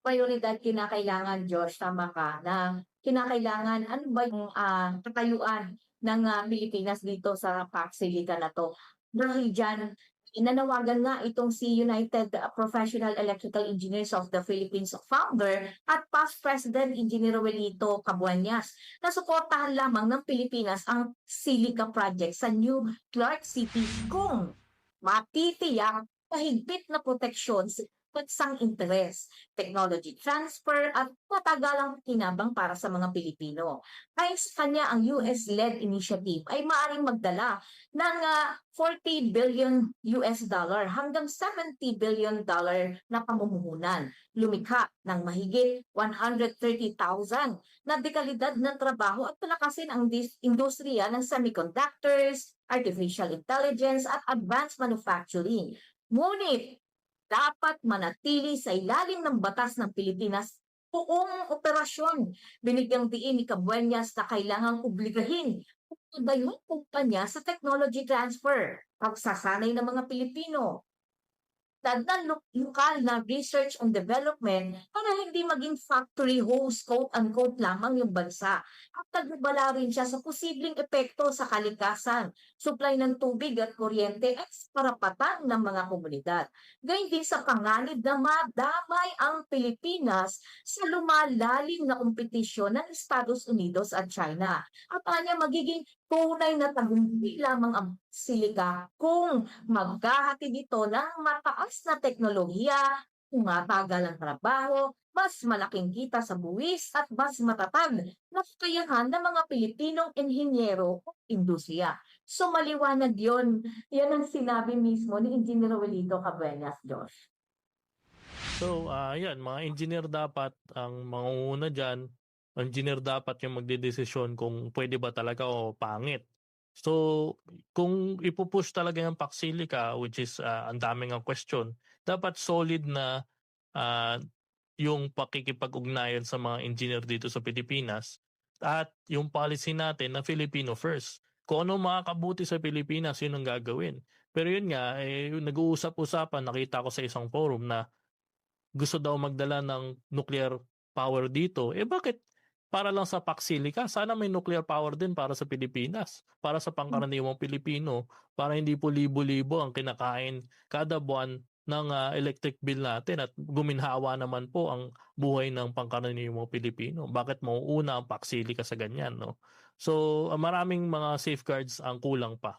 Prayoridad kinakailangan, Josh, tama ka, na kinakailangan ano ba yung, katayuan ng, Pilipinas dito sa pagsilitan na 'to. Dahil diyan, nanawagan nga itong si United Professional Electrical Engineers of the Philippines founder at past President Engineer Roelito Cabueñas na suportahan lamang ng Pilipinas ang Silica project sa New Clark City kung matitiyak mahigpit na proteksyon sa bansang interes, technology transfer at matagalang kinabang para sa mga Pilipino. Ayon sa kanya, ang US-led initiative ay maaaring magdala ng $40 billion hanggang $70 billion na pamumuhunan, lumikha ng mahigit 130,000 na dekalidad ng trabaho at palakasin ang industriya ng semiconductors, artificial intelligence at advanced manufacturing. Ngunit dapat manatili sa ilalim ng batas ng Pilipinas buong operasyon. Binigyang diin ni Cabueñas na kailangang obligahin ang dalawang kumpanya sa technology transfer, pagsasanay ng mga Pilipino, dagdag lokal na research and development para hindi maging factory host quote-unquote lamang yung bansa at nagbabala rin siya sa posibleng epekto sa kalikasan, supply ng tubig at kuryente at sa karapatan ng mga komunidad. Gayun din sa panganib na madamay ang Pilipinas sa lumalalim na kompetisyon ng Estados Unidos at China. At anya magiging tunay na tagumpay lamang ang silika kung maghahatid ito ng mataas na teknolohiya, tumatagal ang trabaho, mas malaking kita sa buwis at mas matatag na kakayahan ng mga Pilipinong inhinyero o industriya. So maliwanag yon. Yan ang sinabi mismo ni Engineer Welito Cabeñas, Josh. So, yan, mga engineer dapat ang mangunguna dyan. Engineer dapat yung magdedesisyon kung pwede ba talaga o pangit. So, kung ipupush talaga yung Paxilica, which is ang daming ang question, dapat solid na ah, yung pakikipag-ugnayan sa mga engineer dito sa Pilipinas at yung policy natin na Filipino first. Kung ano makakabuti sa Pilipinas, yun ang gagawin. Pero yun nga, nag-uusap-usapan, nakita ko sa isang forum na gusto daw magdala ng nuclear power dito, bakit para lang sa Paxilica? Sana may nuclear power din para sa Pilipinas, para sa pangkaraniwang Pilipino, para hindi po libo-libo ang kinakain kada buwan ng electric bill natin at guminhawa naman po ang buhay ng pangkaraniwang Pilipino. Bakit mauuna ang Paxilica sa ganyan, no? So, maraming mga safeguards ang kulang pa.